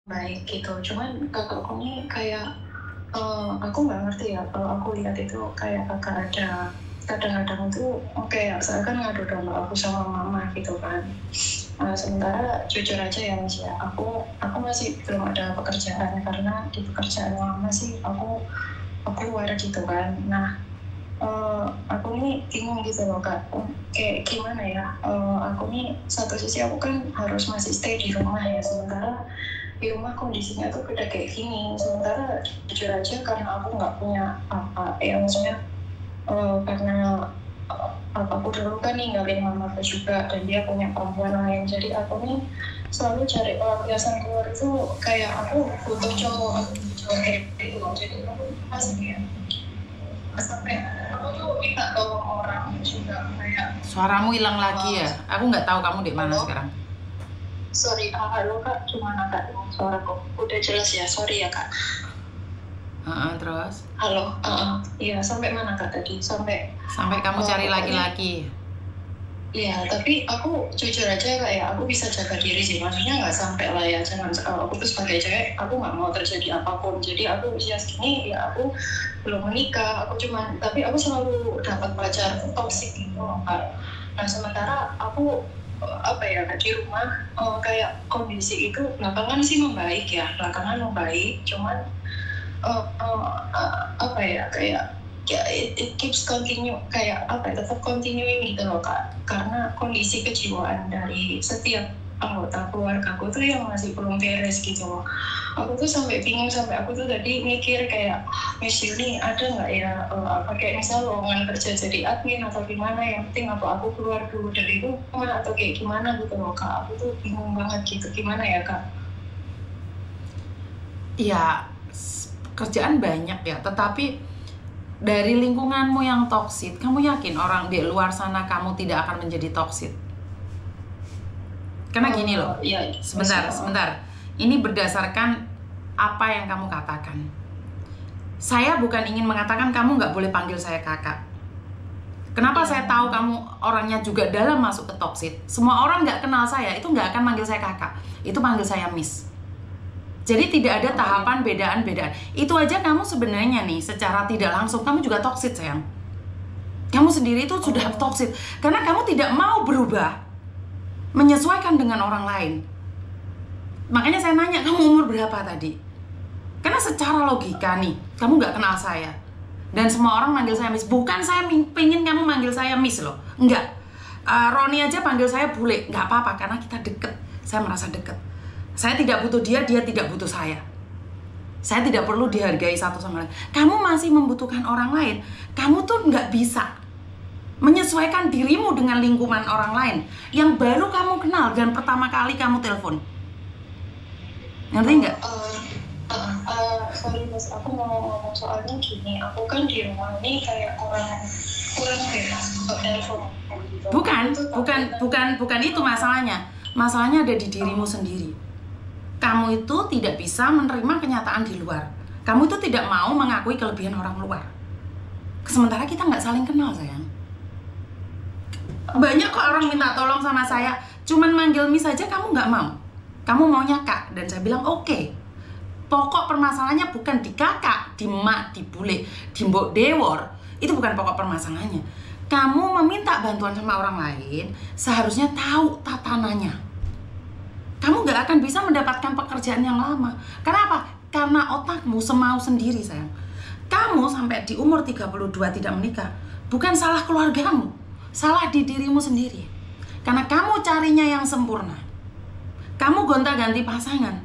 baik gitu. Cuman kakakku ini kayak aku nggak ngerti ya, kalau aku lihat itu kayak kakak ada kadang-kadang tuh kayak saya kan ngadu domba aku sama mama gitu kan. Sementara jujur aja ya Mas ya, aku masih belum ada pekerjaan karena di pekerjaan lama sih aku luar gitu kan. Nah, aku ini bingung gitu loh Kak, kayak gimana ya, aku nih satu sisi aku kan harus masih stay di rumah ya, sementara di rumah kondisinya tuh udah kayak gini. Sementara jujur aja karena aku nggak punya apa ya, maksudnya karena papaku dulu kan ninggalin mamaku juga dan dia punya perempuan lain, jadi aku nih selalu cari pelampiasan keluar itu kayak aku butuh cowok, aku butuh cowok kayak gitu loh. Jadi aku masih kayak sampai aku tuh minta tolong orang juga kayak. Suaramu hilang lagi ya? Aku nggak tahu kamu di mana sekarang. Sorry, halo Kak, cuma agak suaraku udah jelas ya, sorry ya Kak. Terus? Halo, iya sampai mana Kak tadi? Sampai kamu cari laki-laki. Iya, tapi aku jujur aja Kak ya, aku bisa jaga diri sih. Maksudnya nggak sampai lah ya, jangan aku tuh sebagai cewek, aku nggak mau terjadi apapun. Jadi aku usia segini, ya aku belum menikah, tapi aku selalu dapat pacar toksik gitu Kak. Nah sementara aku apa ya Kak, di rumah kayak kondisi itu belakangan sih membaik ya, cuman apa ya, kayak ya it keeps continue, kayak apa ya, tetap continuing gitu loh Kak, karena kondisi kejiwaan dari setiap anggota keluargaku tuh yang masih belum beres gitu loh. Aku tuh sampai bingung, sampai aku tuh tadi mikir kayak, Miss Yuli ada nggak ya apa kayak misal lowongan kerja jadi admin atau gimana, yang penting aku keluar dulu dari rumah atau kayak gimana gitu loh Kak. Aku tuh bingung banget gitu, gimana ya Kak? Ya, kerjaan banyak ya, tetapi dari lingkunganmu yang toksit, kamu yakin orang di luar sana kamu tidak akan menjadi toksit? Karena gini loh, ya, sebentar. Ini berdasarkan apa yang kamu katakan. Saya bukan ingin mengatakan kamu nggak boleh panggil saya kakak. Kenapa saya tahu kamu orangnya juga dalam masuk ke toksit? Semua orang nggak kenal saya, itu nggak akan manggil saya kakak. Itu panggil saya miss. Jadi tidak ada tahapan bedaan-bedaan. Itu aja kamu sebenarnya nih, secara tidak langsung kamu juga toksit sayang. Kamu sendiri itu sudah toksit karena kamu tidak mau berubah, menyesuaikan dengan orang lain. Makanya saya nanya, kamu umur berapa tadi? Karena secara logika nih, kamu nggak kenal saya. Dan semua orang manggil saya miss. Bukan saya pengen kamu manggil saya miss loh. Enggak. Roni aja panggil saya bule. Nggak apa-apa, karena kita deket. Saya merasa deket. Saya tidak butuh dia, dia tidak butuh saya. Saya tidak perlu dihargai satu sama lain. Kamu masih membutuhkan orang lain. Kamu tuh nggak bisa menyesuaikan dirimu dengan lingkungan orang lain yang baru kamu kenal dan pertama kali kamu telepon. Ngerti nggak? Sorry Mas, aku mau ngomong soalnya gini. Aku kan di rumah ini kayak kurang bebas untuk telepon. Bukan itu masalahnya. Masalahnya ada di dirimu sendiri. Kamu itu tidak bisa menerima kenyataan di luar. Kamu itu tidak mau mengakui kelebihan orang luar. Sementara kita nggak saling kenal sayang. Banyak kok orang minta tolong sama saya, cuman manggil miss saja kamu nggak mau. Kamu maunya kak, dan saya bilang oke. Pokok permasalahannya bukan di kakak, di mak, di bule, di mbok dewor. Itu bukan pokok permasalahannya. Kamu meminta bantuan sama orang lain, seharusnya tahu tatanannya. Kamu gak akan bisa mendapatkan pekerjaan yang lama. Kenapa? Karena otakmu semau sendiri sayang. Kamu sampai di umur 32 tidak menikah, bukan salah keluargamu, salah di dirimu sendiri. Karena kamu carinya yang sempurna. Kamu gonta-ganti pasangan.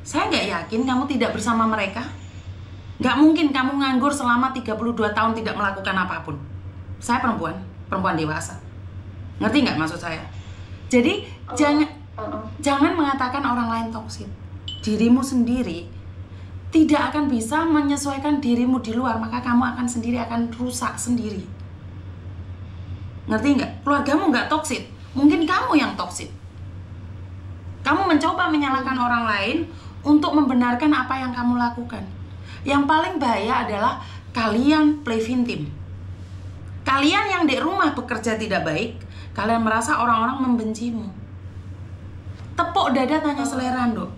Saya gak yakin kamu tidak bersama mereka. Gak mungkin kamu nganggur selama 32 tahun tidak melakukan apapun. Saya perempuan dewasa. Ngerti gak maksud saya? Jadi jangan mengatakan orang lain toksit. Dirimu sendiri tidak akan bisa menyesuaikan dirimu di luar, maka kamu akan rusak sendiri. Ngerti nggak? Keluargamu nggak toksit, mungkin kamu yang toksit. Kamu mencoba menyalahkan orang lain untuk membenarkan apa yang kamu lakukan. Yang paling bahaya adalah kalian play victim. Kalian yang di rumah bekerja tidak baik, kalian merasa orang-orang membencimu. Tepuk dada tanya selera, Dok.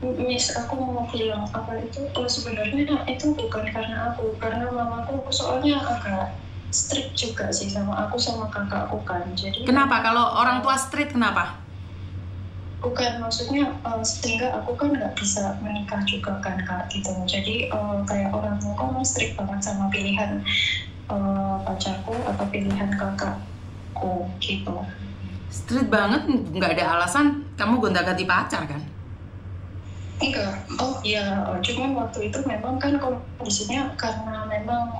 Miss, aku mau bilang apa itu, sebenarnya itu bukan karena aku, karena mamaku soalnya agak strict juga sih sama aku sama kakakku kan. Jadi Kenapa? Kalau orang tua strict kenapa? bukan, maksudnya sehingga aku kan nggak bisa menikah juga kan kak gitu. Jadi kayak orang tua kan strict banget sama pilihan pacarku atau pilihan kakakku gitu. Strict banget, nggak ada alasan kamu gonta-ganti pacar kan? Enggak, ya cuman waktu itu memang kan kondisinya karena memang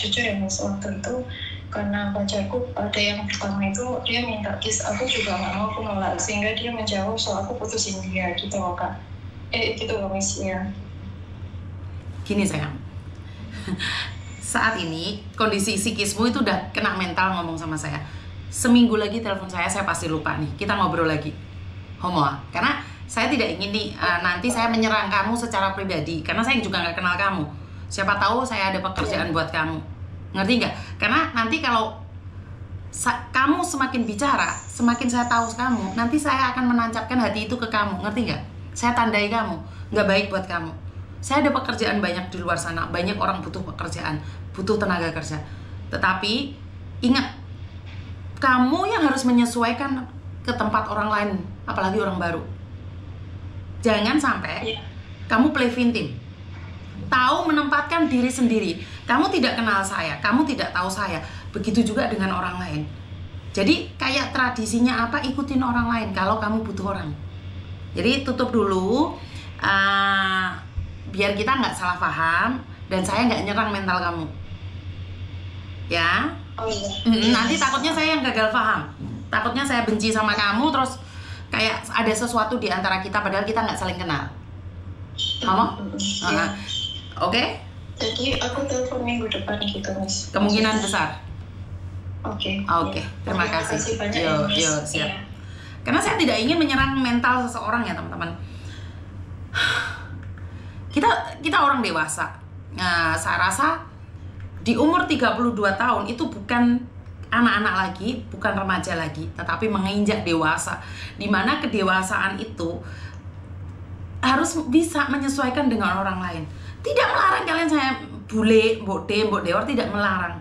jujur ya Mas, waktu itu karena pacarku ada yang pertama itu dia minta kiss, aku juga nggak mau, aku nolak, sehingga dia menjauh, so aku putusin dia gitu loh kak. Gitu loh Miss ya. Gini sayang, saat ini kondisi psikismu itu udah kena mental ngomong sama saya. Seminggu lagi telepon saya pasti lupa nih, kita ngobrol lagi. Homoa, karena saya tidak ingin nih nanti saya menyerang kamu secara pribadi, karena saya juga nggak kenal kamu. Siapa tahu saya ada pekerjaan buat kamu, ngerti nggak? Karena nanti kalau kamu semakin bicara, semakin saya tahu kamu, nanti saya akan menancapkan hati itu ke kamu, ngerti nggak? Saya tandai kamu, nggak baik buat kamu. Saya ada pekerjaan banyak di luar sana, banyak orang butuh pekerjaan, butuh tenaga kerja. Tetapi ingat, kamu yang harus menyesuaikan ke tempat orang lain, apalagi orang baru. Jangan sampai kamu play victim. Tahu menempatkan diri sendiri. Kamu tidak kenal saya, kamu tidak tahu saya. Begitu juga dengan orang lain. Jadi kayak tradisinya apa, ikutin orang lain kalau kamu butuh orang. Jadi tutup dulu, biar kita nggak salah paham dan saya nggak nyerang mental kamu. Ya. Nanti takutnya saya yang gagal paham. Takutnya saya benci sama kamu terus kayak ada sesuatu di antara kita padahal kita nggak saling kenal. Kamu? Oke? Jadi aku telepon minggu depan gitu Miss. Kemungkinan besar. Oke. Terima kasih. Banyak, Yo, siap. Karena saya tidak ingin menyerang mental seseorang ya teman-teman. Kita orang dewasa. Nah, saya rasa di umur 32 tahun itu bukan anak-anak lagi, bukan remaja lagi, tetapi menginjak dewasa, dimana kedewasaan itu harus bisa menyesuaikan dengan orang lain. Tidak melarang kalian saya bule, mbok dewar, tidak melarang.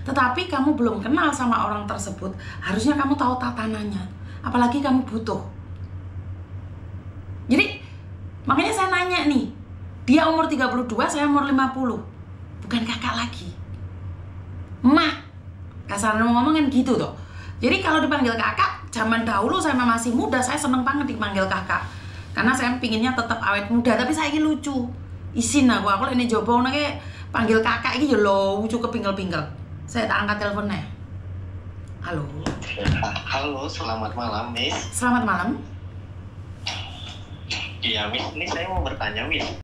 Tetapi kamu belum kenal sama orang tersebut, harusnya kamu tahu tatanannya, apalagi kamu butuh. Jadi makanya saya nanya nih, dia umur 32, saya umur 50, bukan kakak lagi, mak. Kasarnya ngomongin gitu tuh. Jadi kalau dipanggil kakak, zaman dahulu saya masih muda, saya seneng banget dipanggil kakak. Karena saya pinginnya tetap awet muda, tapi saya ini lucu. Isin aku ini jopo nake panggil kakak ini lo lucu kepingkel-pingkel. Saya tak angkat teleponnya. Halo. Halo, selamat malam, Miss. Selamat malam. Iya, Miss. Ini saya mau bertanya, Miss.